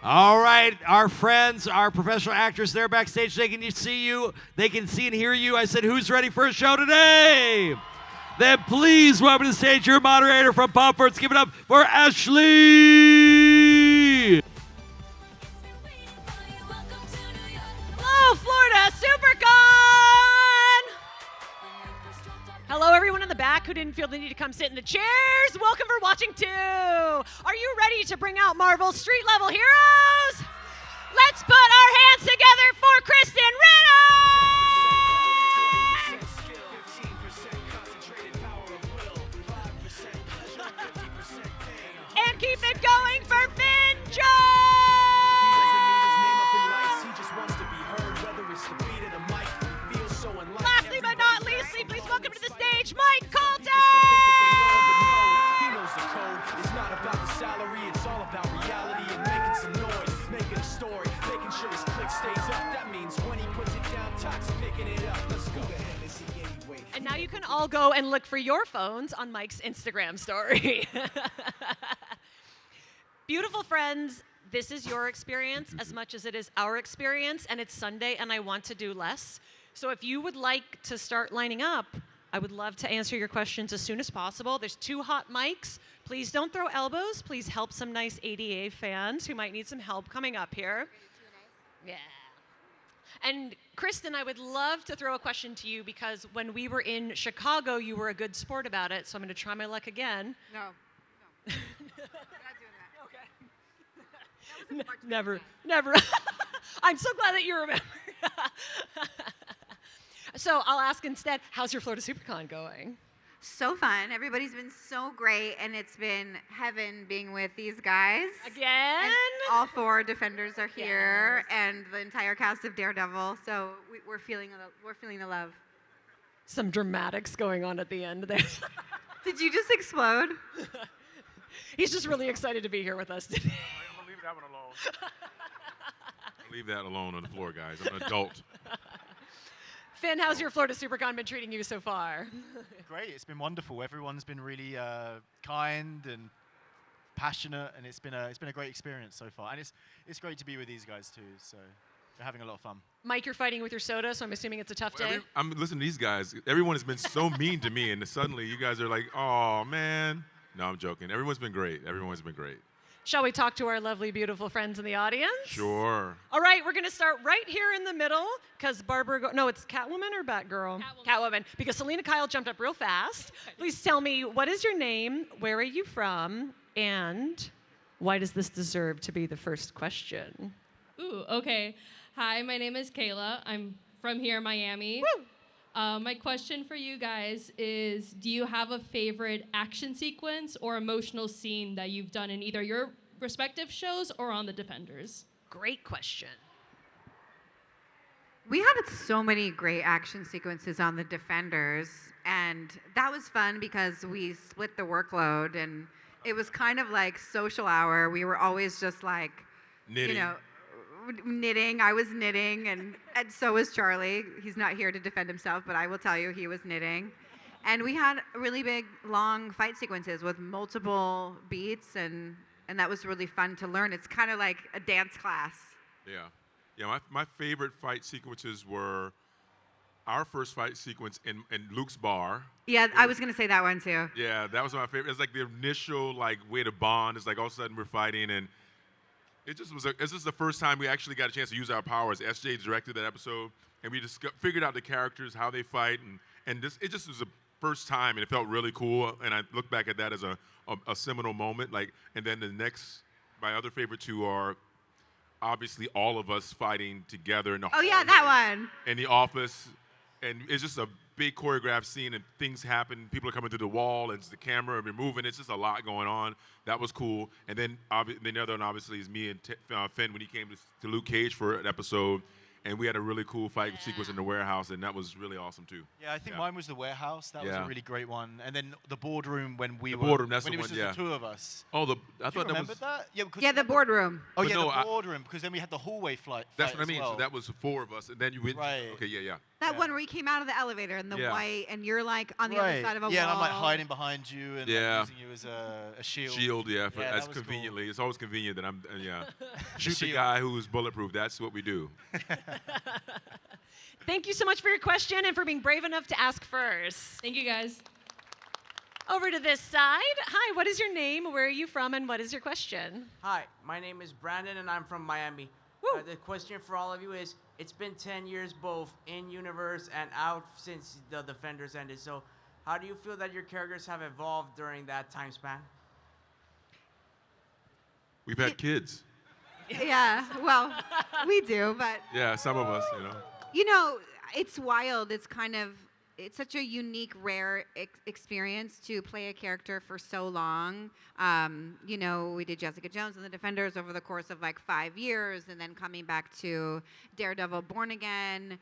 All right, our friends, our professional actors, they're backstage. They can see you. They can see and hear you. I said, who's ready for a show today? Then please welcome to the stage your moderator from Popverse. Give it up for Ashley. Hello, Florida SuperCon! Hello, everyone in the back who didn't feel the need to come sit in the chairs. Welcome for watching too. Are you ready to bring out Marvel's street-level heroes? Let's put our hands together for Krysten Ritter! And keep it going for Finn Jones! Lastly but not leastly, please welcome to the stage, Mike Colter! He knows the code. It's not about the salary, it's all about reality and making some noise, making a story, making sure his click stays up. That means when he puts it down, Tox picking it up. Let's go. Who the hell is he anyway? And now you can all go and look for your phones on Mike's Instagram story. Beautiful friends, this is your experience as much as it is our experience, and it's Sunday and I want to do less. So if you would like to start lining up, I would love to answer your questions as soon as possible. There's 2 hot mics. Please don't throw elbows. Please help some nice ADA fans who might need some help coming up here. Yeah. And Krysten, I would love to throw a question to you because when we were in Chicago, you were a good sport about it. So I'm going to try my luck again. No. We're not doing that. Okay. Never. I'm so glad that you remember. So I'll ask instead, how's your Florida SuperCon going? So fun. Everybody's been so great, and it's been heaven being with these guys. Again? And all 4 defenders are here, and the entire cast of Daredevil. So we're feeling the love. Some dramatics going on at the end there. Did you just explode? He's just really excited to be here with us today. I'm gonna leave that one alone. Leave that alone on the floor, guys. I'm an adult. Finn, how's your Florida SuperCon been treating you so far? Great, it's been wonderful. Everyone's been really kind and passionate, and it's been a great experience so far. And it's great to be with these guys too. So we're having a lot of fun. Mike, you're fighting with your soda, so I'm assuming it's a tough day. I'm listening to these guys. Everyone has been so mean to me, and suddenly you guys are like, "Oh man." No, I'm joking. Everyone's been great. Everyone's been great. Shall we talk to our lovely, beautiful friends in the audience? Sure. All right, we're going to start right here in the middle because no, it's Catwoman or Batgirl? Catwoman. Because Selena Kyle jumped up real fast. Please tell me, what is your name, where are you from, and why does this deserve to be the first question? Ooh, okay. Hi, my name is Kayla. I'm from here, Miami. Woo! My question for you guys is, do you have a favorite action sequence or emotional scene that you've done in either your respective shows or on The Defenders? Great question. We had so many great action sequences on the Defenders, and that was fun because we split the workload, and it was kind of like social hour. We were always just like, Knitting. Knitting. I was knitting, and so was Charlie. He's not here to defend himself, but I will tell you he was knitting. And we had really big, long fight sequences with multiple beats, and that was really fun to learn. It's kind of like a dance class. Yeah, my favorite fight sequences were our first fight sequence in Luke's bar. Yeah, I was going to say that one too. Yeah, that was my favorite. It's like the initial way to bond. It's like all of a sudden we're fighting, and this is the first time we actually got a chance to use our powers. SJ directed that episode, and we just figured out the characters, how they fight, and it just was the first time, and it felt really cool. And I look back at that as a seminal moment. And then my other favorite 2 are obviously all of us fighting together in the Oh yeah, that one. in the office, and it's just a big choreographed scene, and things happen. People are coming through the wall, and it's the camera, and we're moving. It's just a lot going on. That was cool. And then the other one obviously is me and Finn when he came to Luke Cage for an episode, and we had a really cool fight sequence in the warehouse, and that was really awesome too. Yeah, I think mine was the warehouse. That was Yeah. a really great one. And then the boardroom when we The were boardroom, that's when the it was one, just yeah. the two of us. Oh, I Do you thought that remember was. that? Yeah, because Yeah, the boardroom. Oh But yeah, no, the I- boardroom, because then we had the hallway flight. That's fight what I mean. as well. So that was 4 of us, and then you went. Right. Okay, yeah. That Yeah. one where you came out of the elevator in the Yeah. white, and you're like on the right. other side of a yeah, wall. and I'm like hiding behind you and Yeah. like, using you as a shield. Shield, yeah, for, Yeah, as that was cool. conveniently. It's always convenient that I'm, yeah. Shoot the Shield. guy who's bulletproof. That's what we do. Thank you so much for your question and for being brave enough to ask first. Thank you, guys. Over to this side. Hi, what is your name? Where are you from? And what is your question? Hi, my name is Brandon and I'm from Miami. Woo. The question for all of you is, it's been 10 years both in universe and out since the Defenders ended. So how do you feel that your characters have evolved during that time span? We've had kids. Yeah, well, we do, but Yeah, some of us, you know, it's wild. It's such a unique, rare experience to play a character for so long. You know, we did Jessica Jones and the Defenders over the course of like 5 years, and then coming back to Daredevil Born Again,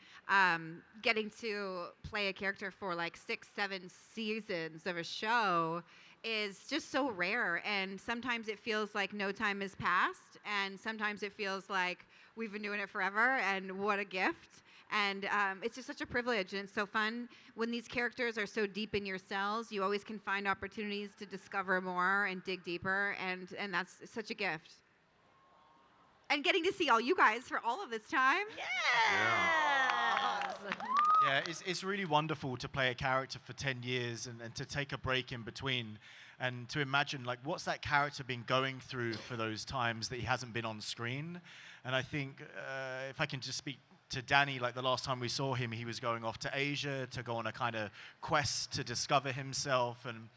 getting to play a character for like 6, 7 seasons of a show is just so rare. And sometimes it feels like no time has passed, and sometimes it feels like we've been doing it forever, and what a gift. And it's just such a privilege, and it's so fun. When these characters are so deep in your cells, you always can find opportunities to discover more and dig deeper, and that's such a gift. And getting to see all you guys for all of this time. Yeah, it's really wonderful to play a character for 10 years and to take a break in between and to imagine, like, what's that character been going through for those times that he hasn't been on screen. And I think if I can just speak to Danny, like the last time we saw him, he was going off to Asia to go on a kind of quest to discover himself. And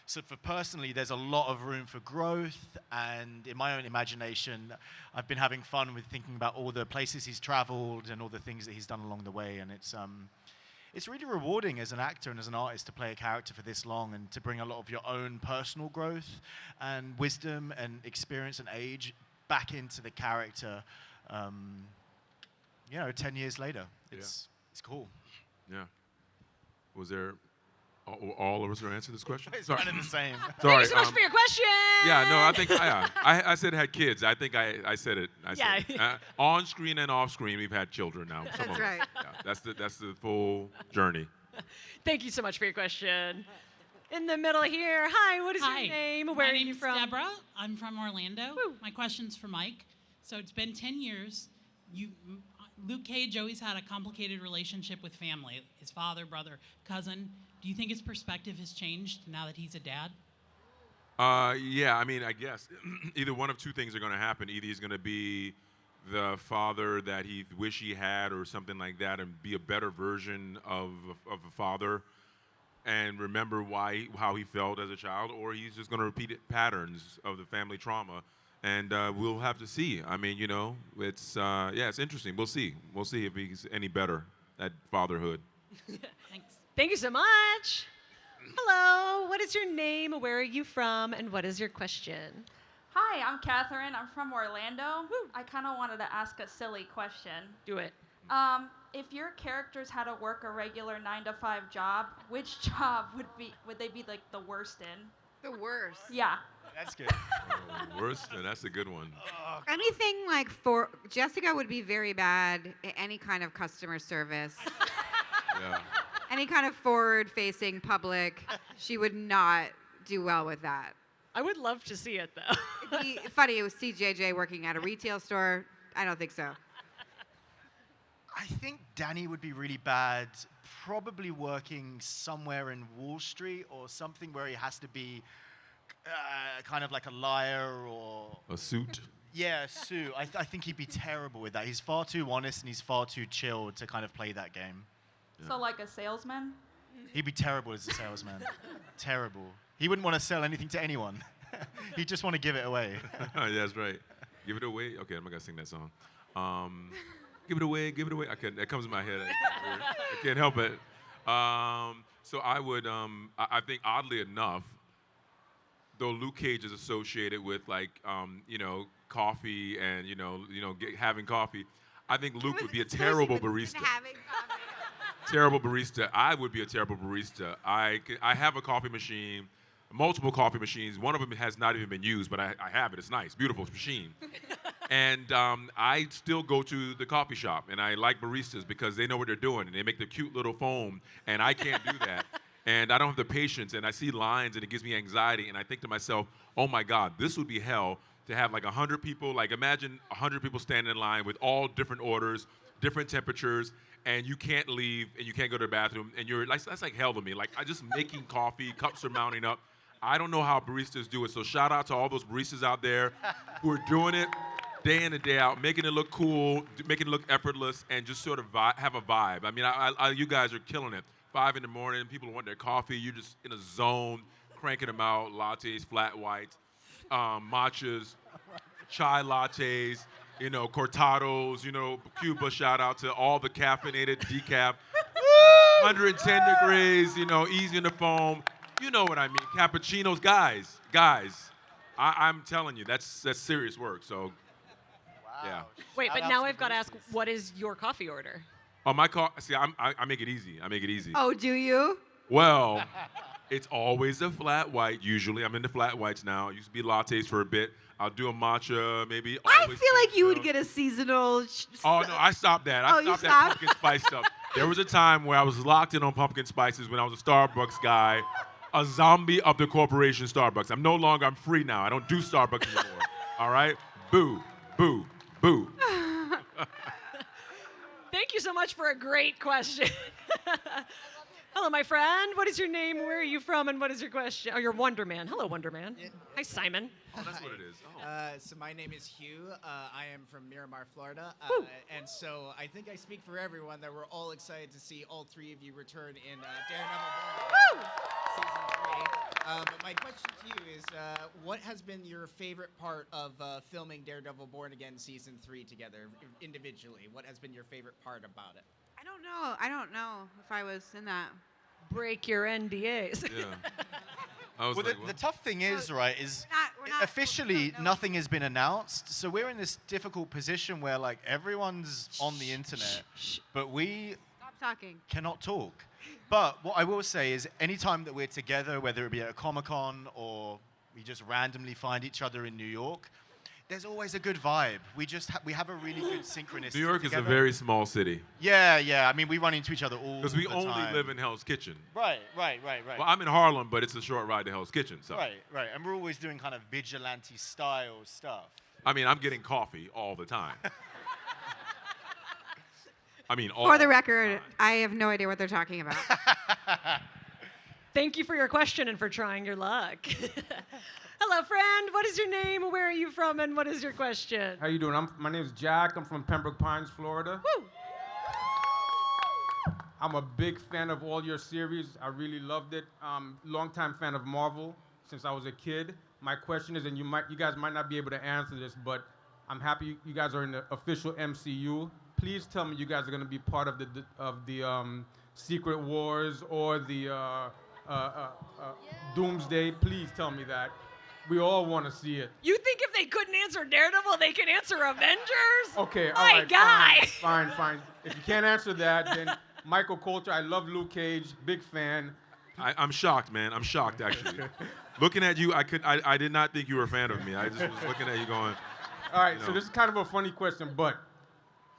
so for personally, there's a lot of room for growth. And in my own imagination, I've been having fun with thinking about all the places he's traveled and all the things that he's done along the way. And it's really rewarding as an actor and as an artist to play a character for this long and to bring a lot of your own personal growth and wisdom and experience and age back into the character. 10 years later. It's cool. Yeah. Was there all of us are answering this question? It's kind of the same. Sorry. Thank you so much for your question. Yeah, no, I think I said had kids. I think I said it. I said Yeah. it. On screen and off screen, we've had children now. Some That's of us. right. Yeah, that's the full journey. Thank you so much for your question. In the middle here. Hi, what is Hi. your name? My Where are you name's from? Deborah. I'm from Orlando. Woo. My question's for Mike. So it's been 10 years. Luke Cage always had a complicated relationship with family, his father, brother, cousin. Do you think his perspective has changed now that he's a dad? Yeah, I mean, I guess either one of two things are going to happen. Either he's going to be the father that he wish he had or something like that and be a better version of a father and remember how he felt as a child, or he's just going to repeat patterns of the family trauma. And we'll have to see. I mean, it's it's interesting. We'll see. We'll see if he's any better at fatherhood. Thanks. Thank you so much. Hello, what is your name? Where are you from? And what is your question? Hi, I'm Catherine. I'm from Orlando. I kind of wanted to ask a silly question. Do it. If your characters had to work a regular 9-to-5 job, which job would they be like the worst in? The worst. Yeah. That's good. Worst, and that's a good one. Anything like for Jessica would be very bad at any kind of customer service. Yeah. Any kind of forward-facing public, she would not do well with that. I would love to see it, though. It'd be funny, it was CJJ working at a retail store. I don't think so. I think Danny would be really bad, probably working somewhere in Wall Street or something where he has to be kind of like a liar or... A suit. Yeah, a suit. I think he'd be terrible with that. He's far too honest and he's far too chilled to kind of play that game. So like a salesman? He'd be terrible as a salesman. Terrible. He wouldn't want to sell anything to anyone. He'd just want to give it away. Yeah, that's right. Give it away. Okay, I'm not gonna sing that song. Give it away. Give it away. That comes in my head. I can't help it. So I would. I think oddly enough, though Luke Cage is associated with like coffee and having coffee, I think Luke would be a Especially terrible with barista. having coffee. Terrible barista. I would be a terrible barista. I have a coffee machine, multiple coffee machines. One of them has not even been used, but I have it. It's nice, beautiful machine. And I still go to the coffee shop, and I like baristas because they know what they're doing, and they make the cute little foam, and I can't do that. And I don't have the patience, and I see lines, and it gives me anxiety, and I think to myself, oh my God, this would be hell to have like 100 people, like imagine 100 people standing in line with all different orders, different temperatures, and you can't leave, and you can't go to the bathroom, and you're like, that's like hell to me. Like, I just making coffee, cups are mounting up. I don't know how baristas do it, so shout out to all those baristas out there who are doing it day in and day out, making it look cool, making it look effortless, and just sort of have a vibe. I mean, you guys are killing it. 5 in the morning, people want their coffee, you're just in a zone, cranking them out, lattes, flat whites, matchas, chai lattes, you know, cortados, you know, Cuba, shout out to all the caffeinated decaf, 110 degrees, you know, easy in the foam. You know what I mean, cappuccinos, guys, I'm telling you, that's serious work, so, yeah. Wait, but now I've got to ask, what is your coffee order? Oh, my coffee, see, I make it easy, I make it easy. Oh, do you? Well, it's always a flat white, usually. I'm into flat whites now. It used to be lattes for a bit. I'll do a matcha, maybe. I feel like you would get a seasonal. Oh, no, I stopped that. I stopped that pumpkin spice stuff. There was a time where I was locked in on pumpkin spices when I was a Starbucks guy, a zombie of the corporation Starbucks. I'm free now. I don't do Starbucks anymore. All right? Boo, boo, boo. Thank you so much for a great question. Hello, my friend. What is your name? Where are you from? And what is your question? Oh, you're Wonder Man. Hello, Wonder Man. Yeah. Hi, Simon. Oh, that's what it is. So my name is Hugh. I am from Miramar, Florida. Woo. And so I think I speak for everyone that we're all excited to see all three of you return in Daredevil Season 3. But my question to you is, what has been your favorite part of filming Daredevil Born Again Season 3 together, individually? What has been your favorite part about it? I don't know if I was in that. Break your NDAs. Yeah. I was Well, like, the tough thing is, right, is We're not officially nothing has been announced. So we're in this difficult position where, like, everyone's on the internet, but we Stop talking. cannot talk. But what I will say is anytime that we're together, whether it be at a Comic-Con or we just randomly find each other in New York, there's always a good vibe. We have a really good synchronicity New York together. is a very small city. Yeah. I mean, we run into each other all the time. Because we only live in Hell's Kitchen. Right. Well, I'm in Harlem, but it's a short ride to Hell's Kitchen. So. Right. And we're always doing kind of vigilante style stuff. I mean, I'm getting coffee all the time. I mean, all For the the record, time. I have no idea what they're talking about. Thank you for your question and for trying your luck. Hello, friend. What is your name? Where are you from? And what is your question? How you doing? My name is Jack. I'm from Pembroke Pines, Florida. Woo! I'm a big fan of all your series. I really loved it. Longtime fan of Marvel since I was a kid. My question is, and you guys might not be able to answer this, but I'm happy you guys are in the official MCU. Please tell me you guys are going to be part of the Secret Wars or the Doomsday. Please tell me that. We all want to see it. You think if they couldn't answer Daredevil, they can answer Avengers? Okay, all My right, guy. Fine. If you can't answer that, then Michael Colter, I love Luke Cage, big fan. I'm shocked, man. I'm shocked, actually. Looking at you, I did not think you were a fan of me. I just was looking at you going. All right, you so know. this is kind of a funny question, but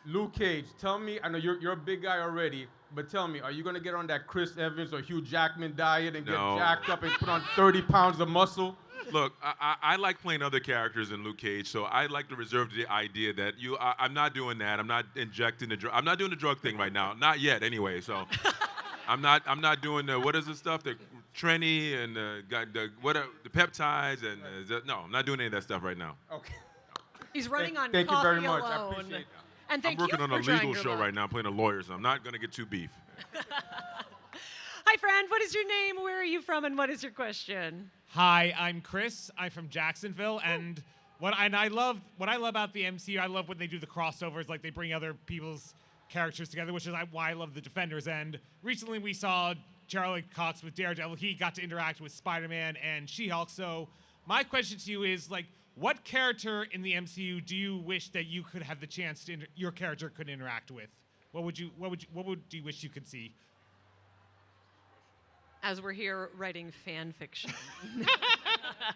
Luke Cage, tell me, I know you're a big guy already, but tell me, are you going to get on that Chris Evans or Hugh Jackman diet and No. get jacked up and put on 30 pounds of muscle? Look, I like playing other characters in Luke Cage, so I like to reserve the idea that I'm not doing that. I'm not injecting the drug. I'm not doing the drug thing right now. Not yet, anyway. So I'm not doing the what is the stuff, the Trenny and the peptides and no, I'm not doing any of that stuff right now. Okay. He's running on Thank you coffee very much. I alone. appreciate that. And thank I'm working you on for a trying legal your show luck. right now. I'm playing a lawyer, so I'm not going to get too beef. Hi, friend. What is your name? Where are you from? And what is your question? Hi, I'm Chris. I'm from Jacksonville, and what I love about the MCU. I love when they do the crossovers, like they bring other people's characters together, which is why I love the Defenders. And recently we saw Charlie Cox with Daredevil. He got to interact with Spider-Man and She-Hulk. So my question to you is, like, what character in the MCU do you wish that you could have the chance to your character could interact with? What would you wish you could see? As we're here writing fan fiction.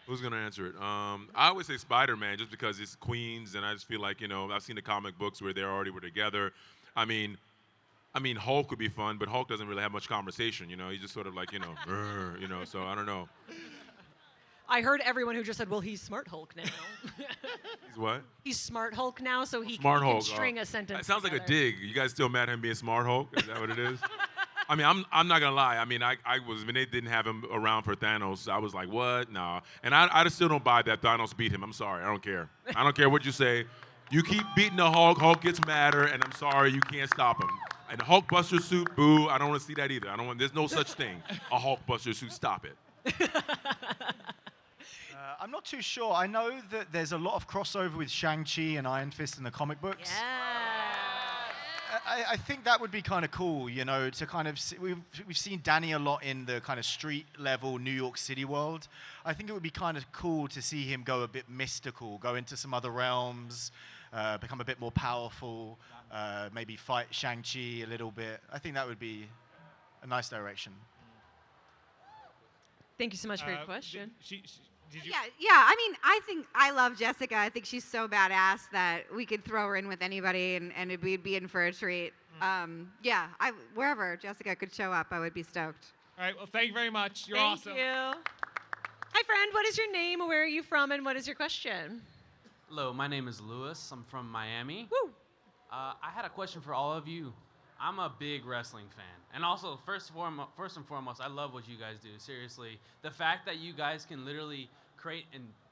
Who's gonna answer it? I always say Spider-Man just because it's Queens, and I just feel like I've seen the comic books where they already were together. I mean, Hulk would be fun, but Hulk doesn't really have much conversation. He's just sort of like "Rrr," so I don't know. I heard everyone who just said, well, he's Smart Hulk now. He's what? He's Smart Hulk now, so he Smart can Hulk. string a sentence It sounds like a together. dig. You guys still mad at him being Smart Hulk? Is that what it is? I'm not gonna lie. When they didn't have him around for Thanos, I was like, what? Nah. And I just still don't buy that Thanos beat him. I'm sorry. I don't care. I don't care what you say. You keep beating the Hulk. Hulk gets madder, and I'm sorry, you can't stop him. And the Hulk Buster suit, boo. I don't want to see that either. There's no such thing. A Hulk Buster suit. Stop it. I'm not too sure. I know that there's a lot of crossover with Shang-Chi and Iron Fist in the comic books. I think that would be kind of cool, to kind of see, we've seen Danny a lot in the kind of street level New York City world. I think it would be kind of cool to see him go a bit mystical, go into some other realms, become a bit more powerful, maybe fight Shang-Chi a little bit. I think that would be a nice direction. Thank you so much for your question. Yeah. I think I love Jessica. I think she's so badass that we could throw her in with anybody and we'd be in for a treat. Wherever Jessica could show up, I would be stoked. All right. Well, thank you very much. You're Thank awesome. you. Hi, friend. What is your name? Where are you from? And what is your question? Hello, my name is Lewis. I'm from Miami. Woo! I had a question for all of you. I'm a big wrestling fan. And also, first and foremost, I love what you guys do. Seriously, the fact that you guys can literally create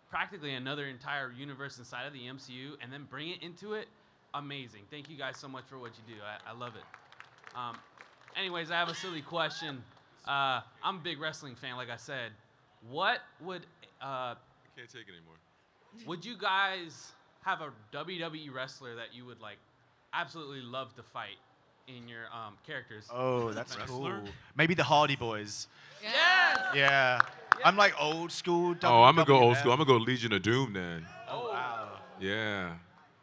practically another entire universe inside of the MCU and then bring it into it, amazing. Thank you guys so much for what you do. I love it. Anyways, I have a silly question. I'm a big wrestling fan, like I said. What would... I can't take it anymore. Would you guys have a WWE wrestler that you would absolutely love to fight in your characters? Oh, that's Wrestler? cool. Maybe the Hardy Boys. Yes! Yeah. I'm like old school. Oh, I'm gonna go old WWF. school. I'm gonna go Legion of Doom then. Oh, wow. Yeah.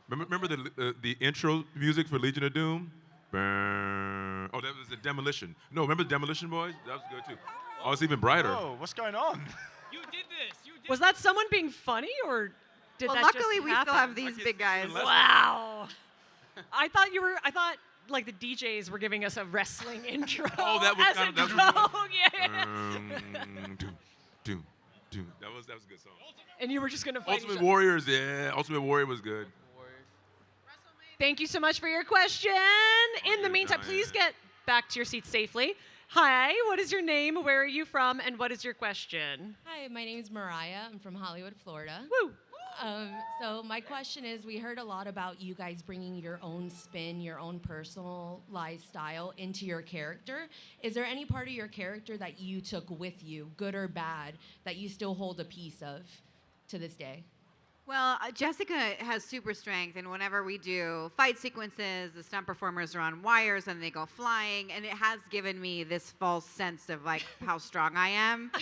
Remember the intro music for Legion of Doom? Burn. Oh, that was the Demolition. No, remember the Demolition Boys? That was good too. Oh, it's even brighter. Oh, what's going on? You did this. You did Was that someone being funny, or did that Luckily, just we happen? still have these big guys. Wow. I thought like the DJs were giving us a wrestling intro. Oh, that was as kind a of that was joke. Yeah. Doom. That was a good song. And you were just gonna fight each Ultimate other. Warriors, yeah. Ultimate Warrior was good. Thank you so much for your question. In the meantime, please get back to your seats safely. Hi, what is your name? Where are you from? And what is your question? Hi, my name is Mariah. I'm from Hollywood, Florida. Woo! So my question is, we heard a lot about you guys bringing your own spin, your own personalized style into your character. Is there any part of your character that you took with you, good or bad, that you still hold a piece of to this day? Well, Jessica has super strength, and whenever we do fight sequences, the stunt performers are on wires and they go flying, and it has given me this false sense of how strong I am.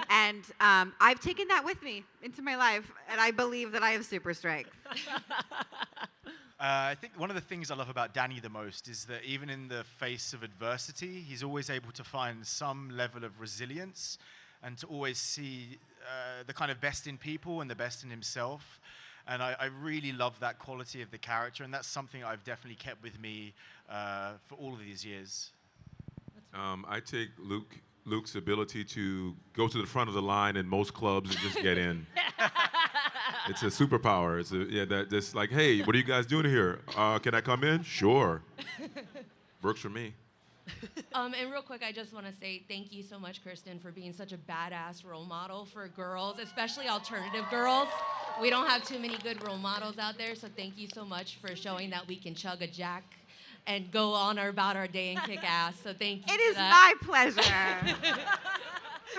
And I've taken that with me into my life, and I believe that I have super strength. I think one of the things I love about Danny the most is that even in the face of adversity, he's always able to find some level of resilience and to always see the kind of best in people and the best in himself. And I really love that quality of the character, and that's something I've definitely kept with me for all of these years. I take Luke's ability to go to the front of the line in most clubs and just get in. It's a superpower. That's like, hey, what are you guys doing here? Can I come in? Sure. Works for me. And real quick, I just want to say thank you so much, Krysten, for being such a badass role model for girls, especially alternative girls. We don't have too many good role models out there, so thank you so much for showing that we can chug a jack and go on about our day and kick ass. So thank you. It is my pleasure.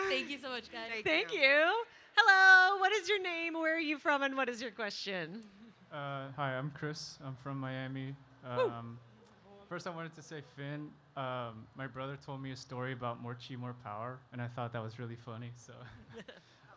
Thank you so much, guys. Thank you. Hello, what is your name? Where are you from? And what is your question? Hi, I'm Chris. I'm from Miami. First, I wanted to say, Finn, my brother told me a story about more chi, more power, and I thought that was really funny. So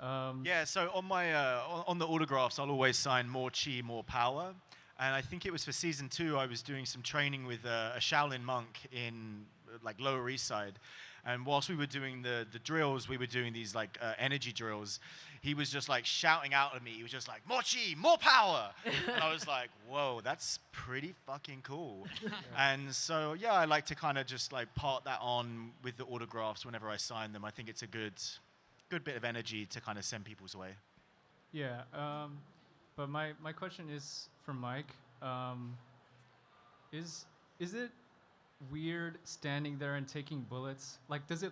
Yeah, so on my on the autographs, I'll always sign more chi, more power. And I think it was for season 2, I was doing some training with a Shaolin monk in like Lower East Side. And whilst we were doing the drills, we were doing these like energy drills. He was just like shouting out at me. He was just like, more chi, more power. And I was like, whoa, that's pretty fucking cool. And so, yeah, I like to kind of just like part that on with the autographs whenever I sign them. I think it's a good bit of energy to kind of send people's way. Yeah, but my question is for Mike. Is it weird standing there and taking bullets? Like, does it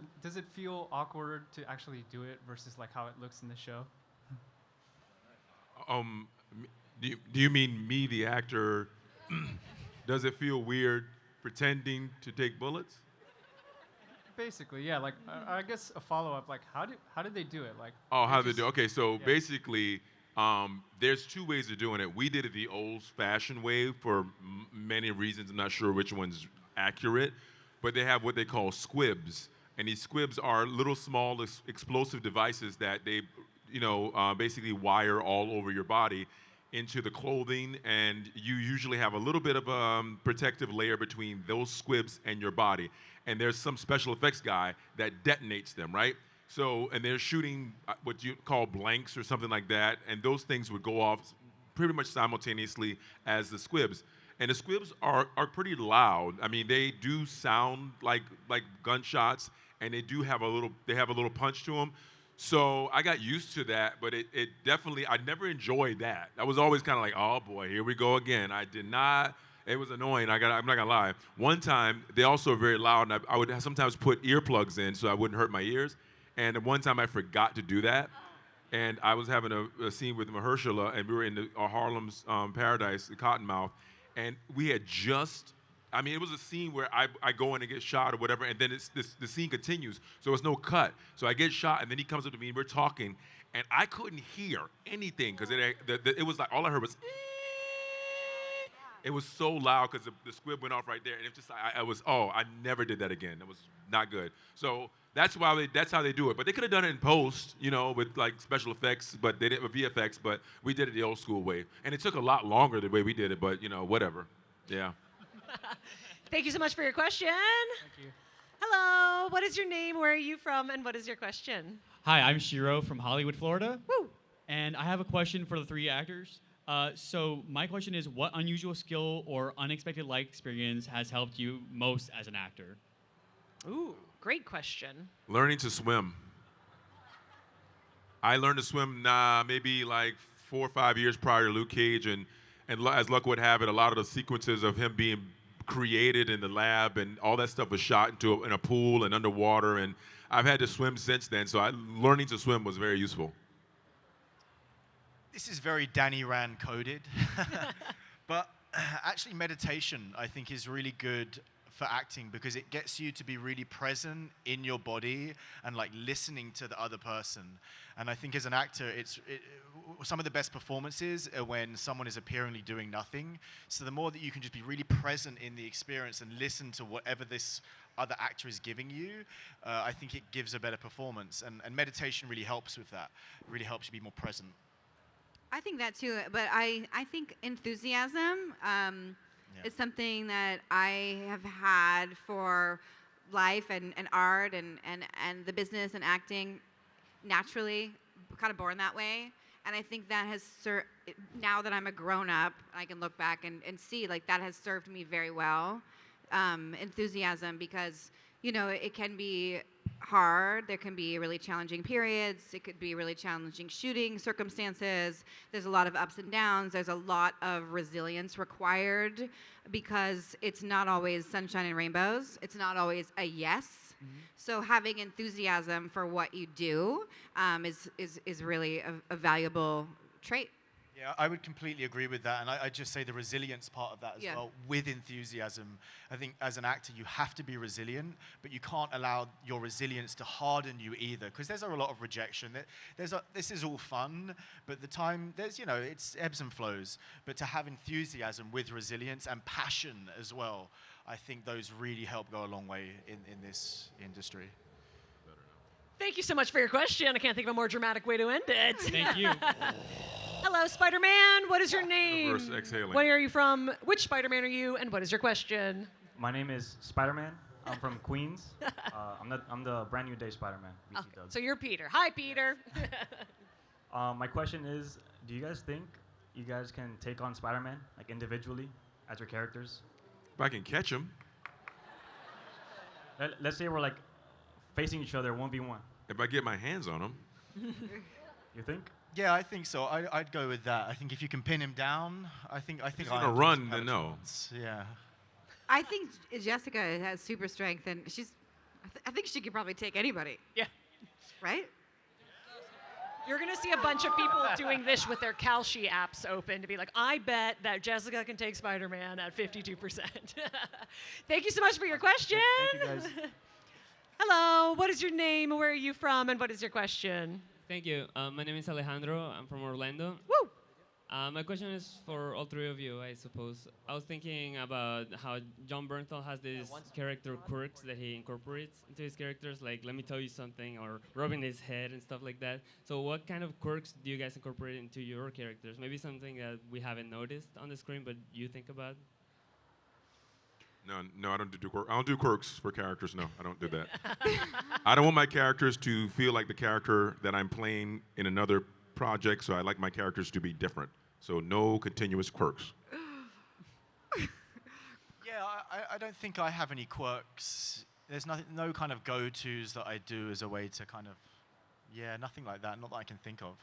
feel awkward to actually do it versus like how it looks in the show? Do you mean me, the actor? Does it feel weird pretending to take bullets? Basically, yeah. Like, I guess a follow-up. Like, how did they do it? Like, Oh, how they do? Okay, so basically, there's 2 ways of doing it. We did it the old-fashioned way for many reasons. I'm not sure which one's accurate, but they have what they call squibs, and these squibs are little small explosive devices that they, basically wire all over your body into the clothing, and you usually have a little bit of a protective layer between those squibs and your body. And there's some special effects guy that detonates them, right? So, and they're shooting what you call blanks or something like that, and those things would go off pretty much simultaneously as the squibs. And the squibs are pretty loud. I mean, they do sound like gunshots, and they have a little punch to them. So I got used to that, but it definitely, I never enjoyed that. I was always kind of like, oh boy, here we go again. I did not. It was annoying. I'm not gonna lie. One time, they also are very loud, and I would sometimes put earplugs in so I wouldn't hurt my ears. And one time I forgot to do that, and I was having a scene with Mahershala, and we were in the Harlem's Paradise, the Cottonmouth, and we had just. I mean, it was a scene where I go in and get shot or whatever, and then the scene continues, so it's no cut. So I get shot, and then he comes up to me, and we're talking, and I couldn't hear anything because it was like all I heard was. It was so loud because the squib went off right there, and it just I never did that again. It was not good. So that's how they do it. But they could have done it in post, with like special effects, but they didn't with VFX. But we did it the old school way, and it took a lot longer the way we did it. But whatever. Yeah. Thank you so much for your question. Thank you. Hello, what is your name? Where are you from? And what is your question? Hi, I'm Shiro from Hollywood, Florida. Woo! And I have a question for the 3 actors. So my question is, what unusual skill or unexpected life experience has helped you most as an actor? Ooh, great question. Learning to swim. I learned to swim maybe like 4 or 5 years prior to Luke Cage, and as luck would have it, a lot of the sequences of him being created in the lab and all that stuff was shot in a pool and underwater, and I've had to swim since then, so learning to swim was very useful. This is very Danny Rand coded, but actually meditation I think is really good for acting because it gets you to be really present in your body and like listening to the other person. And I think as an actor, some of the best performances are when someone is apparently doing nothing. So the more that you can just be really present in the experience and listen to whatever this other actor is giving you, I think it gives a better performance. And meditation really helps with that. It really helps you be more present. I think that too, but I think enthusiasm is something that I have had for life and art and the business and acting naturally, kind of born that way. And I think that has now that I'm a grown up, I can look back and see like that has served me very well. Enthusiasm, because it can be hard. There can be really challenging periods. It could be really challenging shooting circumstances. There's a lot of ups and downs. There's a lot of resilience required because it's not always sunshine and rainbows. It's not always a yes. Mm-hmm. So having enthusiasm for what you do is really a valuable trait. Yeah, I would completely agree with that, and I just say the resilience part of that as well, with enthusiasm. I think as an actor, you have to be resilient, but you can't allow your resilience to harden you either, because there's a lot of rejection. This is all fun, but it's ebbs and flows. But to have enthusiasm with resilience and passion as well, I think those really help go a long way in this industry. Thank you so much for your question. I can't think of a more dramatic way to end it. Thank you. Hello, Spider-Man. What is your name? Reverse exhaling. Where are you from? Which Spider-Man are you? And what is your question? My name is Spider-Man. I'm from Queens. I'm the brand new day Spider-Man. BC Okay, Doug. so you're Peter. Hi, Peter. My question is, do you guys think you guys can take on Spider-Man, like individually, as your characters? If I can catch him. Let's say we're like facing each other 1v1. If I get my hands on him. You think? Yeah, I think so. I'd go with that. I think if you can pin him down, I think He's I gonna run, then no. Yeah. I think Jessica has super strength, and I think she could probably take anybody. Yeah. Right? You're going to see a bunch of people doing this with their Kalshi apps open to be like, I bet that Jessica can take Spider-Man at 52%. Thank you so much for your question. Thank you, guys. Hello, what is your name? Where are you from? And what is your question? Thank you. My name is Alejandro. I'm from Orlando. Woo! My question is for all three of you, I suppose. I was thinking about how John Bernthal has these character quirks that he incorporates into his characters, like let me tell you something, or rubbing his head and stuff like that. So what kind of quirks do you guys incorporate into your characters? Maybe something that we haven't noticed on the screen, but you think about? No, I don't do quirks. I don't do quirks for characters. No, I don't do that. I don't want my characters to feel like the character that I'm playing in another project, so I like my characters to be different. So no continuous quirks. Yeah, I don't think I have any quirks. There's no kind of go-tos that I do as a way to kind of, nothing like that. Not that I can think of.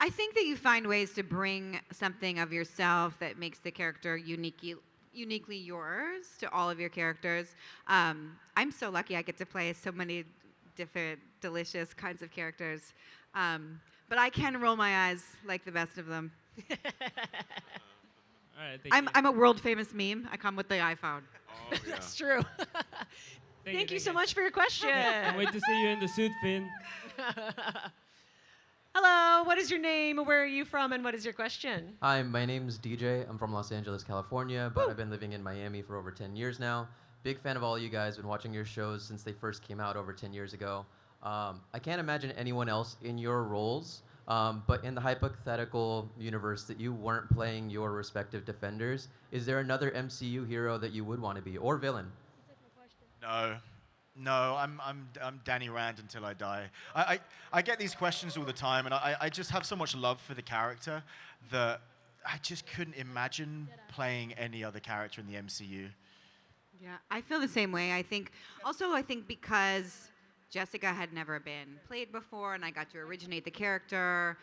I think that you find ways to bring something of yourself that makes the character uniquely yours to all of your characters. I'm so lucky I get to play so many different delicious kinds of characters. But I can roll my eyes like the best of them. All right, thank you. I'm a world famous meme. I come with the iPhone. Oh, yeah. That's true. Thank you so much for your question. Can't wait to see you in the suit, Finn. Hello, what is your name? Where are you from? And what is your question? Hi, my name's DJ. I'm from Los Angeles, California, but I've been living in Miami for over 10 years now. Big fan of all you guys. Been watching your shows since they first came out over 10 years ago. I can't imagine anyone else in your roles, but in the hypothetical universe that you weren't playing your respective defenders, is there another MCU hero that you would want to be, or villain? No, I'm Danny Rand until I die. I get these questions all the time, and I just have so much love for the character that I just couldn't imagine playing any other character in the MCU. Yeah, I feel the same way. I think because Jessica had never been played before, and I got to originate the character.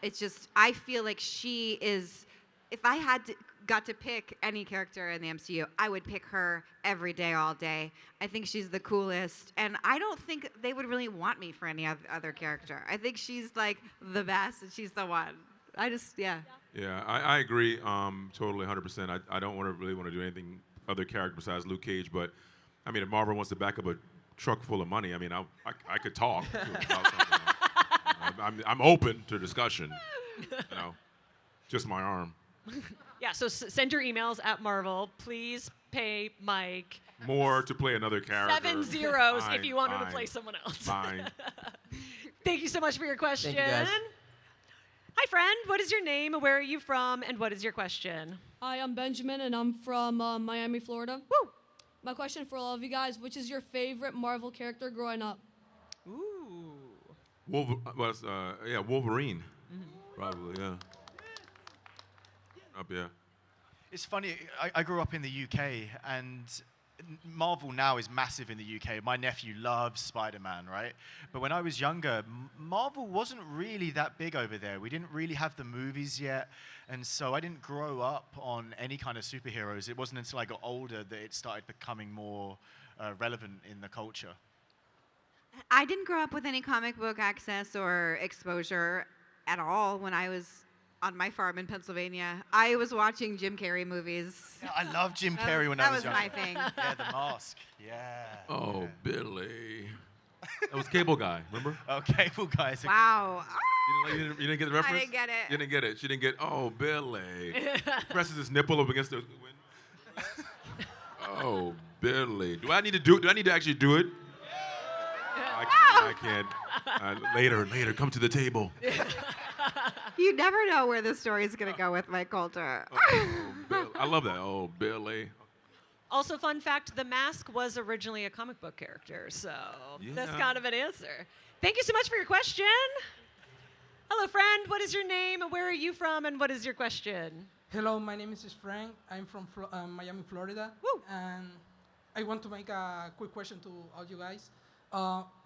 It's just, I feel like she is, if I got to pick any character in the MCU, I would pick her every day, all day. I think she's the coolest, and I don't think they would really want me for any other character. I think she's like the best, and she's the one. Yeah, I agree totally 100%. I don't really want to do anything other character besides Luke Cage, but I mean, if Marvel wants to back up a truck full of money, I mean, I could talk to him about something. I'm open to discussion, just my arm. Yeah, so send your emails at Marvel. Please pay Mike More to play another character. 7 zeros Fine, if you wanted to fine, play someone else. Fine. Thank you so much for your question. Thank you, guys. Hi, friend. What is your name? Where are you from? And what is your question? Hi, I'm Benjamin, and I'm from Miami, Florida. Woo! My question for all of you guys, which is your favorite Marvel character growing up? Ooh. Wolverine. Probably, yeah. Yeah. It's funny, I grew up in the UK, and Marvel now is massive in the UK. My nephew loves Spider-Man, right? But when I was younger, Marvel wasn't really that big over there. We didn't really have the movies yet, and so I didn't grow up on any kind of superheroes. It wasn't until I got older that it started becoming more relevant in the culture. I didn't grow up with any comic book access or exposure at all when I was on my farm in Pennsylvania. I was watching Jim Carrey movies. Yeah, I loved Jim Carrey when I was young. That was my thing. Yeah, The Mask. Yeah. Oh, Billy. That was Cable Guy, remember? Oh, Cable Guy. Wow. You didn't get the reference? I didn't get it. You didn't get it. She didn't get, oh, Billy. Presses his nipple up against the window. Oh, Billy. Do I need to actually do it? I can't. Later, come to the table. You never know where the story is going to go with Mike Colter. I love that. Oh, Billy. Also, fun fact, the Mask was originally a comic book character, so that's Yeah. kind of an answer. Thank you so much for your question. Hello, friend. What is your name? Where are you from? And what is your question? Hello, my name is Frank. I'm from Miami, Florida. Woo. And I want to make a quick question to all you guys.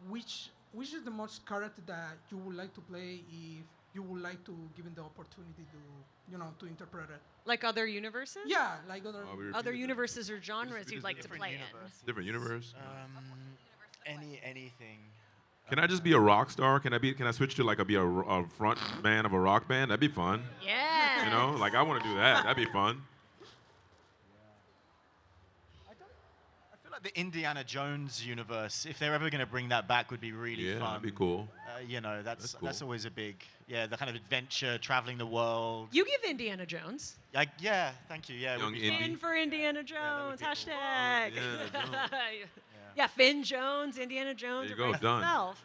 Which is the most character that you would like to play if you would like to given the opportunity to interpret it? Like other universes? Yeah, like other Other universes or genres you'd like to play in. Different universe. Anything. Can I just be a rock star? Can I switch to like be a front man of a rock band? That'd be fun. Yeah. You know, like I want to do that. That'd be fun. I feel like the Indiana Jones universe, if they're ever going to bring that back, would be really Yeah, fun. that'd be cool. That's cool. always a big, the kind of adventure, traveling the world. You give Indiana Jones. Yeah, thank you. Yeah, it would Young be fun. Finn for Indiana Jones. Hashtag. Yeah, Jones. Yeah, Finn Jones, Indiana Jones. There you it go, writes done. itself.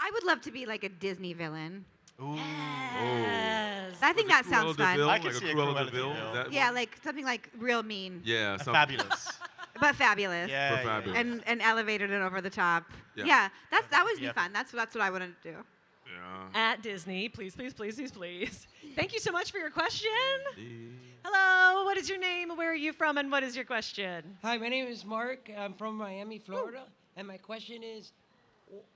I would love to be like a Disney villain. Ooh. Yes. I think that sounds fun. I can see a Cruella Cruella de Vil. de Vil. That Yeah, one? like something like real mean. Yeah, something. Fabulous. But fabulous. Yeah, For fabulous. And elevated and over the top. Yeah. Yeah, that would be Yeah. fun. That's what I want to do. Yeah. At Disney. Please, please, please, please, please. Thank you so much for your question. Hello, what is your name? Where are you from? And what is your question? Hi, my name is Mark. I'm from Miami, Florida, and my question is,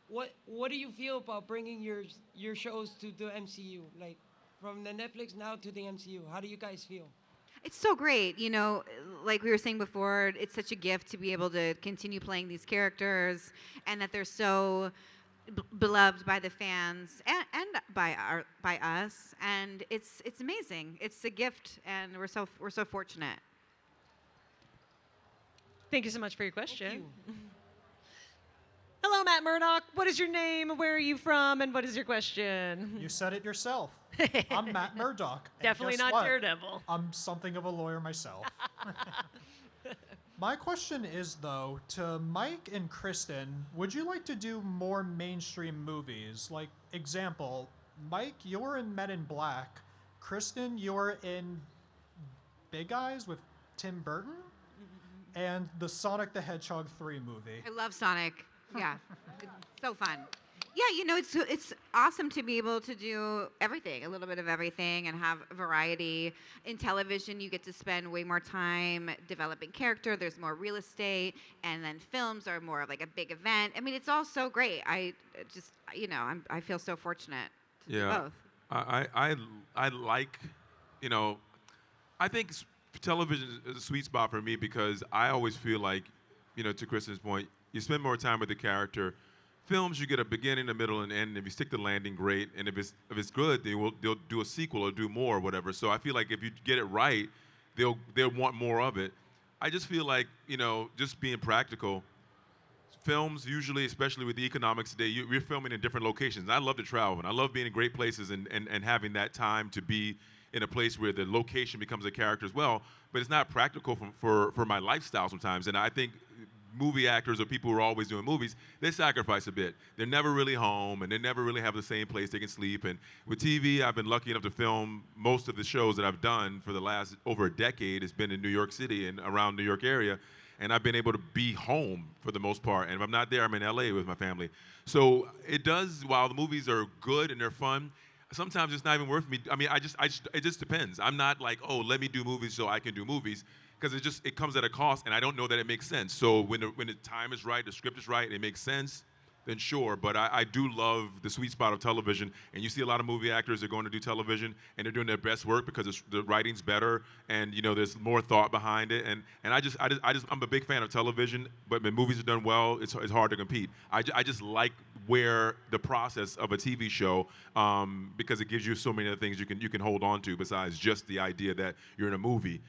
what do you feel about bringing your shows to the MCU, like from the Netflix now to the MCU? How do you guys feel? It's so great, like we were saying before, it's such a gift to be able to continue playing these characters and that they're so beloved by the fans and by us, and it's amazing. It's a gift, and we're so fortunate. Thank you so much for your question. Hello, Matt Murdock. What is your name? Where are you from? And what is your question? You said it yourself. I'm Matt Murdock. and Definitely guess not what? Daredevil. I'm something of a lawyer myself. My question is, though, to Mike and Krysten, would you like to do more mainstream movies? Like, example, Mike, you're in Men in Black. Krysten, you're in Big Eyes with Tim Burton. And the Sonic the Hedgehog 3 movie. I love Sonic. Yeah, it's so fun. Yeah, it's awesome to be able to do everything, a little bit of everything, and have variety. In television, you get to spend way more time developing character. There's more real estate, and then films are more of like a big event. I mean, it's all so great. I just, I feel so fortunate to do both. I like, I think television is a sweet spot for me because I always feel like, to Kristen's point, you spend more time with the character. Films, you get a beginning, a middle, and end. And if you stick the landing, great. And if it's good, they'll do a sequel or do more or whatever. So I feel like if you get it right, they'll want more of it. I just feel like, just being practical, films usually, especially with the economics today, you're filming in different locations. I love to travel, and I love being in great places and having that time to be in a place where the location becomes a character as well. But it's not practical for my lifestyle sometimes. And I think movie actors or people who are always doing movies, they sacrifice a bit. They're never really home, and they never really have the same place they can sleep. And with TV, I've been lucky enough to film most of the shows that I've done for the last over a decade. It's been in New York City and around New York area. And I've been able to be home for the most part. And if I'm not there, I'm in LA with my family. So it does, while the movies are good and they're fun, sometimes it's not even worth me. I mean, it just depends. I'm not like, oh, let me do movies so I can do movies. Because it comes at a cost, and I don't know that it makes sense. So when the time is right, the script is right, and it makes sense, then sure. But I do love the sweet spot of television. And you see a lot of movie actors that are going to do television, and they're doing their best work because the writing's better, and there's more thought behind it. And I'm a big fan of television, but when movies are done well, it's hard to compete. I just like where the process of a TV show, because it gives you so many other things you can hold on to besides just the idea that you're in a movie.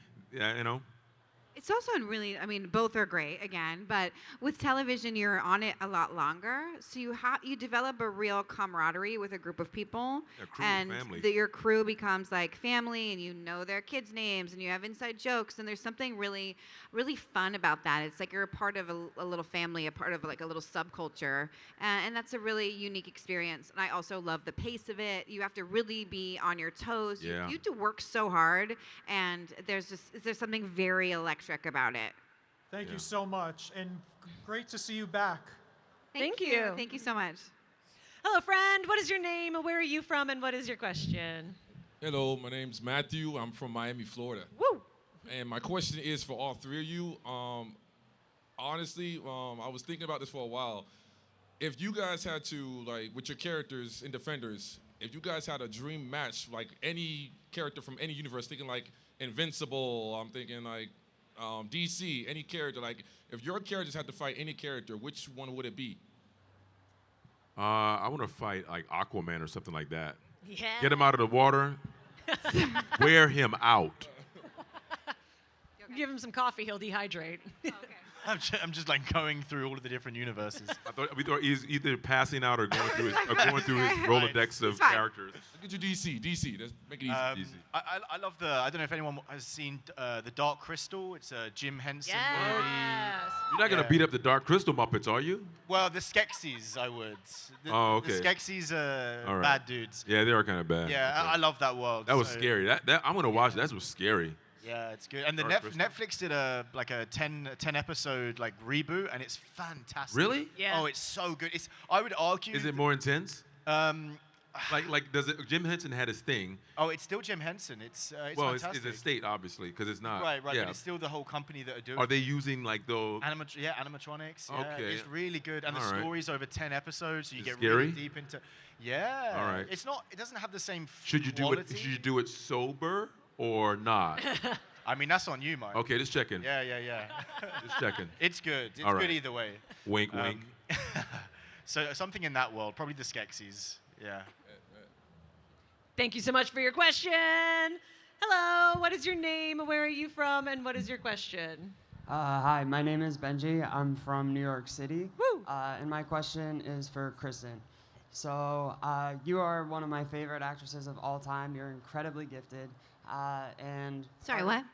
It's also really, I mean, both are great again, but with television, you're on it a lot longer, so you develop a real camaraderie with a group of people, Yeah, crew, and family. your crew becomes like family, and you know their kids' names, and you have inside jokes, and there's something really, really fun about that. It's like you're a part of a little family, a part of like a little subculture, and that's a really unique experience. And I also love the pace of it. You have to really be on your toes. Yeah. You have to work so hard, and there's something very electric about it. Thank you so much, and great to see you back. Thank you. Thank you so much. Hello, friend. What is your name? Where are you from? And what is your question? Hello, my name's Matthew. I'm from Miami, Florida. Woo! And my question is for all three of you. Honestly, I was thinking about this for a while. If you guys had to, like, with your characters in Defenders, if you guys had a dream match, like any character from any universe, thinking like Invincible, I'm thinking like DC, any character, like if your characters had to fight any character, which one would it be? I want to fight like Aquaman or something like that. Yeah. Get him out of the water. Wear him out. Give him some coffee, he'll dehydrate. I'm just like going through all of the different universes. We thought he's either passing out or going through his Rolodex of characters. Look at your DC. Let's make it easy. DC. I love I don't know if anyone has seen the Dark Crystal. It's a Jim Henson movie. You're not gonna beat up the Dark Crystal Muppets, are you? Well, the Skeksis, I would. Oh, okay. The Skeksis are All right. bad dudes. Yeah, they are kind of bad. Yeah, Okay. I love that world. That was so- scary. That I'm gonna watch. That was scary. Yeah, it's good. And the Dark Crystal. Netflix did a 10 episode like reboot, and it's fantastic. Really? Yeah. Oh, it's so good. I would argue. Is it more intense? Like does it? Jim Henson had his thing. Oh, it's still Jim Henson. It's Well, fantastic. it's a state obviously because it's not. Right, Yeah. but it's still the whole company that are doing. Are they using like those? Animatronics. Yeah, Okay. it's really good, and the All right. story's over 10 episodes, so you Is it get scary? really deep into. Yeah. All right. It's not. It doesn't have the same. Should you do it? quality. Should you do it sober or not? I mean, that's on you, Mike. Okay, just checking. Yeah. Just checking. It's good. It's All good right. either way. Wink, wink. So something in that world, probably the Skeksis. Yeah. Thank you so much for your question. Hello, what is your name? Where are you from? And what is your question? Hi, my name is Benji. I'm from New York City. Woo! And my question is for Krysten. So you are one of my favorite actresses of all time. You're incredibly gifted. And Sorry, what?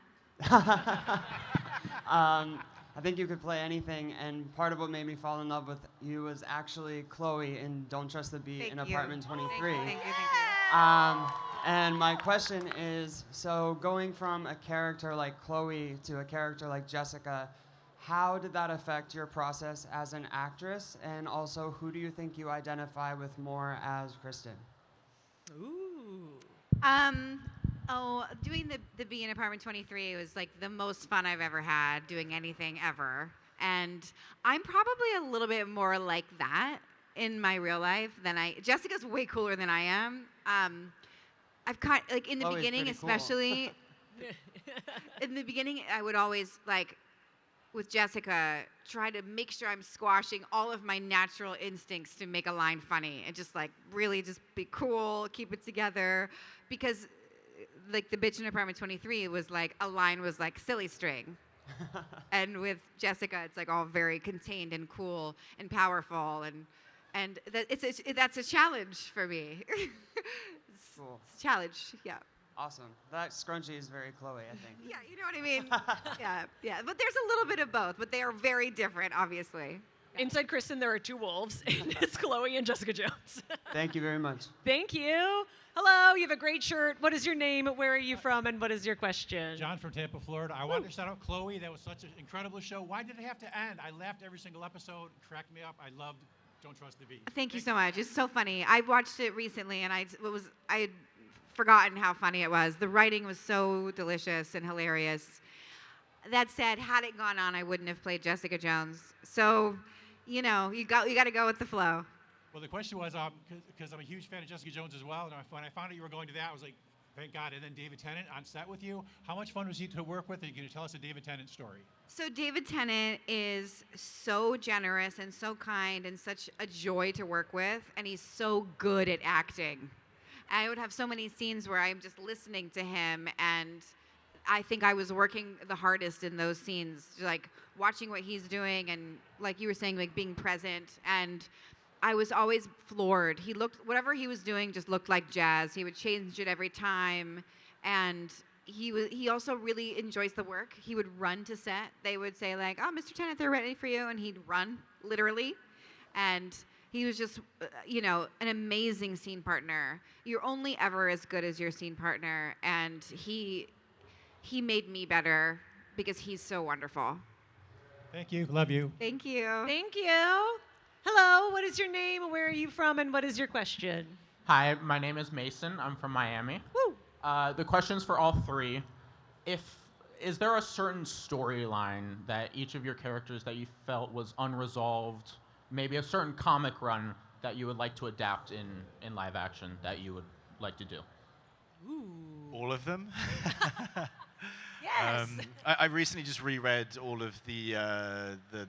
I think you could play anything, and part of what made me fall in love with you was actually Chloe in Don't Trust the Beat in Apartment 23. Thank you. And my question is, so going from a character like Chloe to a character like Jessica, how did that affect your process as an actress? And also, who do you think you identify with more as Krysten? Doing the Bee in Apartment 23 was like the most fun I've ever had doing anything ever. And I'm probably a little bit more like that in my real life than Jessica's way cooler than I am. I've like in the Chloe's beginning, pretty cool. especially in the beginning, I would always like with Jessica try to make sure I'm squashing all of my natural instincts to make a line funny and just like really just be cool, keep it together, because like the bitch in Apartment 23 was like a line was like silly string. And with Jessica, it's like all very contained and cool and powerful, and that's a challenge for me. Cool. It's a challenge, yeah. Awesome. That scrunchie is very Chloe, I think. Yeah, you know what I mean? yeah. But there's a little bit of both, but they are very different, obviously. Inside Krysten, there are two wolves, and it's Chloe and Jessica Jones. Thank you very much. Thank you. Hello, you have a great shirt. What is your name? Where are you from? And what is your question? John from Tampa, Florida. I wanted to shout out Chloe. That was such an incredible show. Why did it have to end? I laughed every single episode. Cracked me up. I loved Don't Trust the Bee. Thank you so much. It's so funny. I watched it recently, and I had forgotten how funny it was. The writing was so delicious and hilarious. That said, had it gone on, I wouldn't have played Jessica Jones. So, you know, you got to go with the flow. Well, the question was, because I'm a huge fan of Jessica Jones as well, and when I found out you were going to that, I was like, thank God. And then David Tennant on set with you. How much fun was he to work with? And can you tell us a David Tennant story? So David Tennant is so generous and so kind and such a joy to work with, and he's so good at acting. I would have so many scenes where I'm just listening to him, and I think I was working the hardest in those scenes, like watching what he's doing and like you were saying, like being present. And I was always floored. He looked, whatever he was doing just looked like jazz. He would change it every time. And he also really enjoys the work. He would run to set. They would say like, oh, Mr. Tennant, they're ready for you. And he'd run, literally. And he was just, an amazing scene partner. You're only ever as good as your scene partner. And he made me better because he's so wonderful. Thank you. Love you. Thank you. Thank you. Hello, what is your name? Where are you from? And what is your question? Hi, my name is Mason. I'm from Miami. Woo. The question's for all three. Is there a certain storyline that each of your characters that you felt was unresolved, maybe a certain comic run that you would like to adapt in live action that you would like to do? Ooh. All of them? Yes. I recently just reread all of the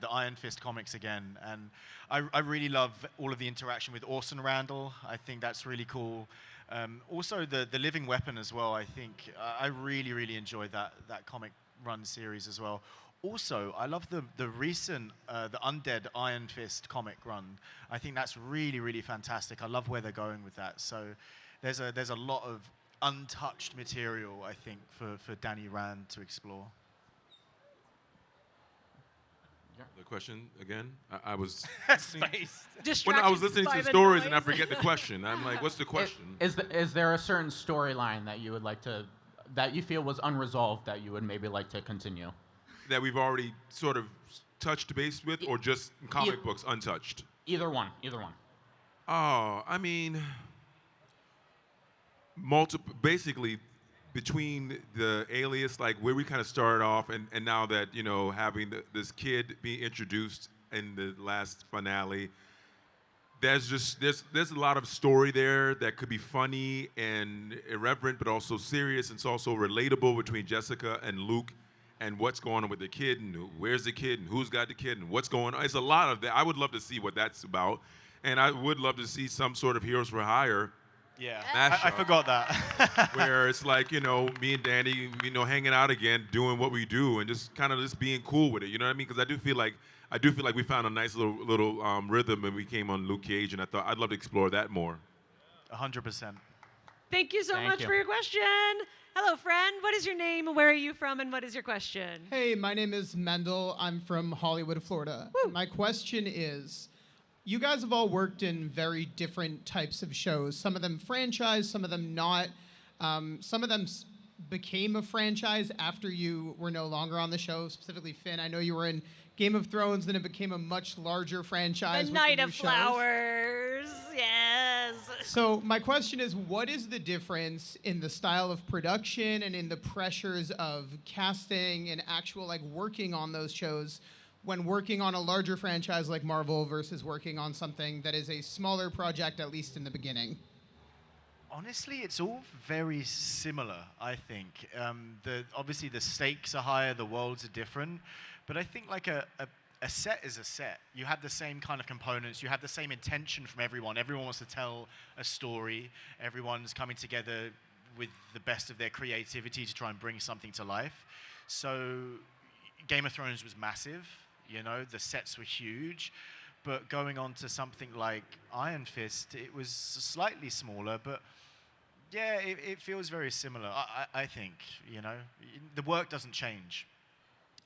Iron Fist comics again, and I really love all of the interaction with Orson Randall. I think that's really cool. Also, the Living Weapon as well. I think I really, really enjoyed that comic run series as well. Also, I love the recent the Undead Iron Fist comic run. I think that's really, really fantastic. I love where they're going with that. So there's a lot of untouched material, I think, for Danny Rand to explore. The question again? I was Spaced. when I was listening to the stories and I forget the question. I'm like, what's the question? Is there a certain storyline that you would like to, that you feel was unresolved that you would maybe like to continue? That we've already sort of touched base with, or just comic books untouched? Either one. Oh, I mean, basically, between the Alias, like where we kind of started off, and now that, having this kid being introduced in the last finale, there's a lot of story there that could be funny and irreverent, but also serious. It's also relatable between Jessica and Luke, and what's going on with the kid, and where's the kid, and who's got the kid, and what's going on. It's a lot of that. I would love to see what that's about, and I would love to see some sort of Heroes for Hire. Yeah, mashup, I forgot that. where it's like, me and Danny, hanging out again, doing what we do, and just kind of just being cool with it. You know what I mean? Because I do feel like we found a nice little rhythm when we came on Luke Cage, and I thought I'd love to explore that more. 100%. Thank you so much for your question. Hello, friend. What is your name? Where are you from? And what is your question? Hey, my name is Mendel. I'm from Hollywood, Florida. My question is, you guys have all worked in very different types of shows. Some of them franchise, some of them not. Some of them became a franchise after you were no longer on the show, specifically Finn. I know you were in Game of Thrones, then it became a much larger franchise. The with Night new of shows. Flowers. Yes. So my question is, what is the difference in the style of production and in the pressures of casting and actual working on those shows when working on a larger franchise like Marvel versus working on something that is a smaller project, at least in the beginning? Honestly, it's all very similar, I think. Obviously, the stakes are higher, the worlds are different, but I think a set is a set. You have the same kind of components, you have the same intention from everyone. Everyone wants to tell a story, everyone's coming together with the best of their creativity to try and bring something to life. So Game of Thrones was massive, the sets were huge, but going on to something like Iron Fist, it was slightly smaller, but yeah, it feels very similar, I think, the work doesn't change.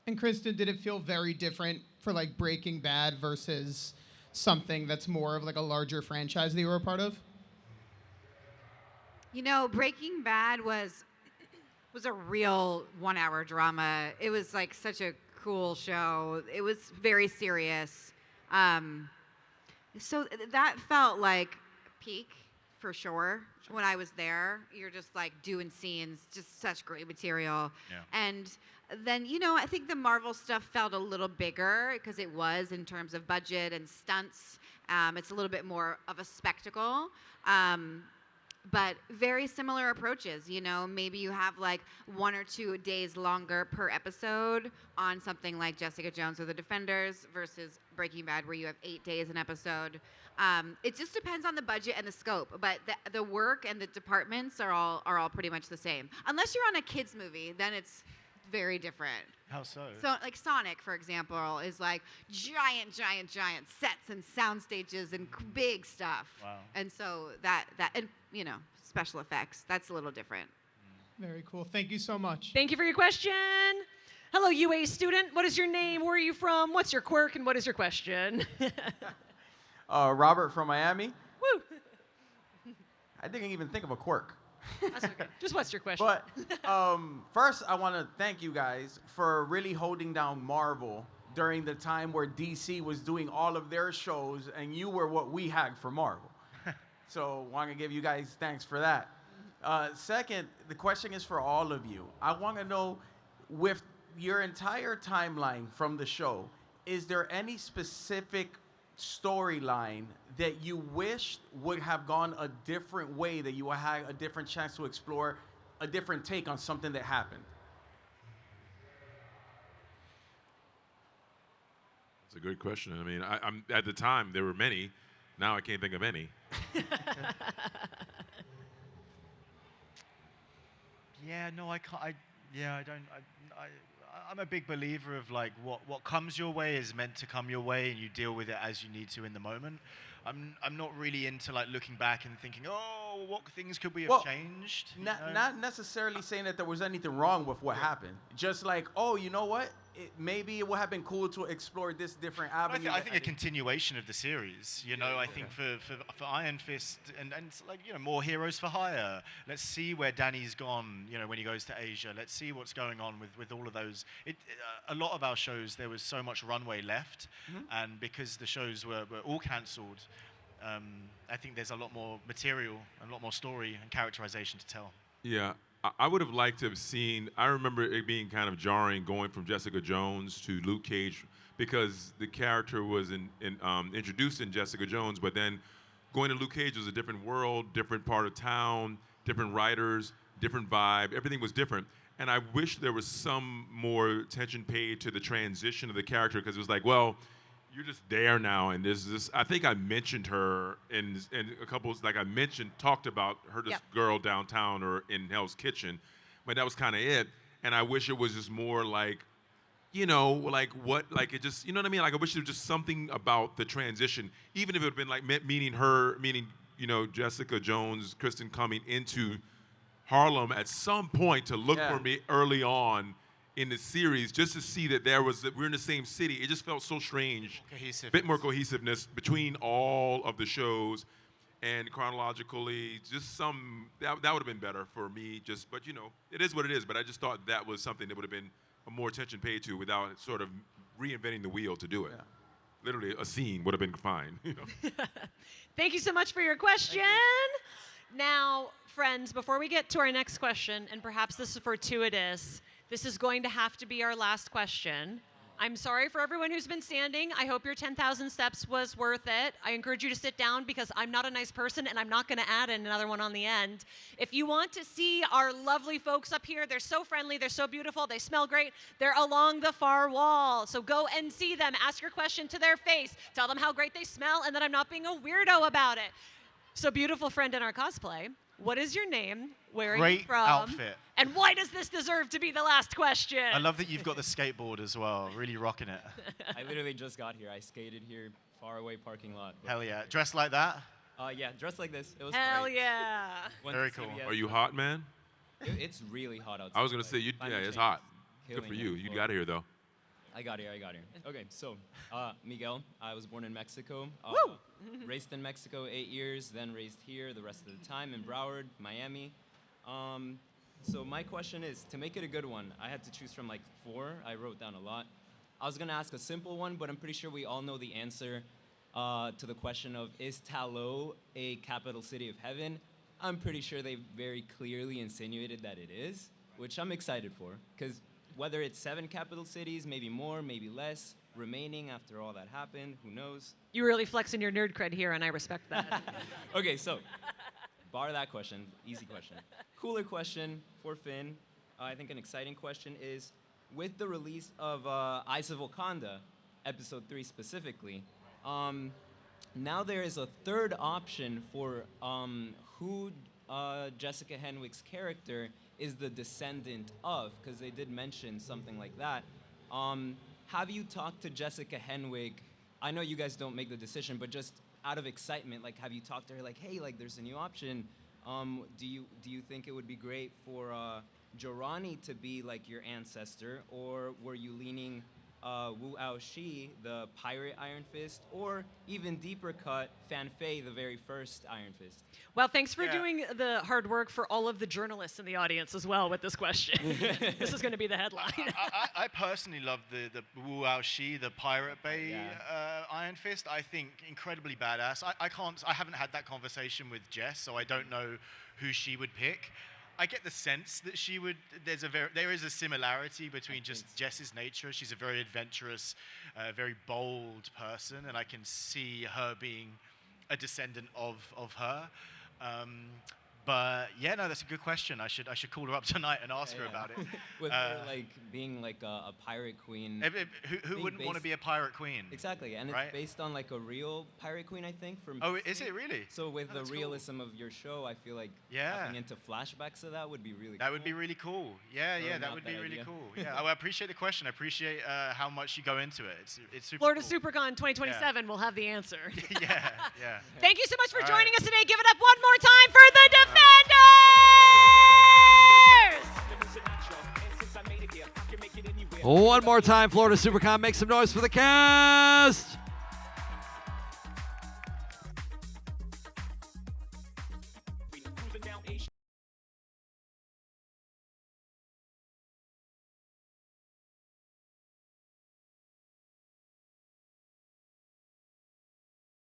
And Krysten, did it feel very different for Breaking Bad versus something that's more of a larger franchise that you were a part of? Breaking Bad was a real 1-hour drama. It was such a cool show. It was very serious. So that felt like peak for sure. When I was there, you're just doing scenes, just such great material. Yeah. And then, I think the Marvel stuff felt a little bigger because it was in terms of budget and stunts. It's a little bit more of a spectacle. But very similar approaches, maybe you have 1 or 2 days longer per episode on something like Jessica Jones or The Defenders versus Breaking Bad where you have 8 days an episode. It just depends on the budget and the scope, but the work and the departments are all pretty much the same. Unless you're on a kids movie, then it's very different. How so? So, like Sonic, for example, is like giant sets and sound stages and big stuff. Wow. And so that and special effects, that's a little different. Very cool. Thank you so much. Thank you for your question. Hello, UA student. What is your name? Where are you from? What's your quirk? And what is your question? Robert from Miami. Woo. I didn't even think of a quirk. That's okay. Just what's your question? But first, I want to thank you guys for really holding down Marvel during the time where DC was doing all of their shows, and you were what we had for Marvel. So want to give you guys thanks for that. Second, the question is for all of you. I want to know, with your entire timeline from the show, is there any specific storyline that you wished would have gone a different way, that you had a different chance to explore a different take on something that happened? That's a good question. I mean, I'm at the time there were many. Now I can't think of any. Yeah, no, I can't. I don't. I'm a big believer of like what comes your way is meant to come your way, and you deal with it as you need to in the moment. I'm not really into like looking back and thinking, oh, what things could we have changed? Not necessarily saying that there was anything wrong with what happened. Just like, oh, you know what? Maybe it would have been cool to explore this different avenue. I think a continuation of the series. I think for Iron Fist and like more heroes for hire. Let's see where Danny's gone. When he goes to Asia. Let's see what's going on with all of those. A lot of our shows, there was so much runway left, and because the shows were all cancelled, I think there's a lot more material, a lot more story and characterization to tell. Yeah, I would have liked to have seen. I remember it being kind of jarring going from Jessica Jones to Luke Cage, because the character was introduced in Jessica Jones, but then going to Luke Cage was a different world, different part of town, different writers, different vibe. Everything was different. And I wish there was some more attention paid to the transition of the character, because it was like, well, you're just there now, and there's this. I think I mentioned her in a couple. Like I talked about her, this girl downtown or in Hell's Kitchen, but that was kind of it. And I wish it was just more like, like what, like it just, you know what I mean? Like I wish there was just something about the transition, even if it had been like meaning Jessica Jones, Krysten coming into Harlem at some point to look for me early on in the series, just to see that we're in the same city. It just felt so strange. A bit more cohesiveness between all of the shows, and chronologically, just that would have been better for me. But it is what it is. But I just thought that was something that would have been more attention paid to without sort of reinventing the wheel to do it. Yeah. Literally, a scene would have been fine. Thank you so much for your question. Now, friends, before we get to our next question, and perhaps this is fortuitous, this is going to have to be our last question. I'm sorry for everyone who's been standing. I hope your 10,000 steps was worth it. I encourage you to sit down, because I'm not a nice person and I'm not going to add in another one on the end. If you want to see our lovely folks up here, they're so friendly, they're so beautiful, they smell great. They're along the far wall. So go and see them. Ask your question to their face. Tell them how great they smell and that I'm not being a weirdo about it. So beautiful friend in our cosplay, what is your name? Where are you from? Great outfit. And why does this deserve to be the last question? I love that you've got the skateboard as well. Really rocking it. I literally just got here. I skated here, far away parking lot. Hell yeah. Dressed like that? Yeah, dressed like this. It was Hell great. yeah. Very cool. Are you hot, man? It's really hot outside. I was gonna say, it's hot. Good for you. You got here though. I got here. Okay, so Miguel, I was born in Mexico. Raised in Mexico 8 years, then raised here the rest of the time in Broward, Miami. So my question is, to make it a good one, I had to choose from like 4. I wrote down a lot. I was gonna ask a simple one, but I'm pretty sure we all know the answer to the question of, is Talo a capital city of heaven? I'm pretty sure they very clearly insinuated that it is, which I'm excited for, because whether it's 7 capital cities, maybe more, maybe less, remaining after all that happened, who knows? You're really flexing your nerd cred here, and I respect that. Okay, so, bar that question, easy question. Cooler question for Finn, I think an exciting question is, with the release of Eyes of Wakanda, episode 3 specifically, now there is a third option for who Jessica Henwick's character is the descendant of, because they did mention something like that. Have you talked to Jessica Henwick? I know you guys don't make the decision, but just out of excitement, like, have you talked to her like, hey, like, there's a new option. Do you think it would be great for Jorani to be like your ancestor, or were you leaning Wu Ao-shi, the pirate Iron Fist, or even deeper cut, Fan Fei, the very first Iron Fist? Well, thanks for doing the hard work for all of the journalists in the audience as well with this question. This is going to be the headline. I personally love the Wu Ao-shi, the Pirate Bay Iron Fist. I think incredibly badass. I haven't had that conversation with Jess, so I don't know who she would pick. I get the sense that she would. There is a similarity between just Jess's nature. She's a very adventurous, very bold person, and I can see her being a descendant of her. But yeah, no, that's a good question. I should call her up tonight and ask her about it. With her like being like a pirate queen. Who wouldn't want to be a pirate queen? Exactly, and right? it's based on like a real pirate queen, I think. From is it really? So with the That's realism of your show, I feel like tapping into flashbacks of that would be really. That would be really cool. Yeah, that would be really cool. Yeah, I appreciate the question. I appreciate how much you go into it. It's super. Florida cool. SuperCon 2027 will have the answer. yeah. Thank you so much for All joining right. us today. Give it up one more time for the Defenders! One more time, Florida SuperCon, make some noise for the cast.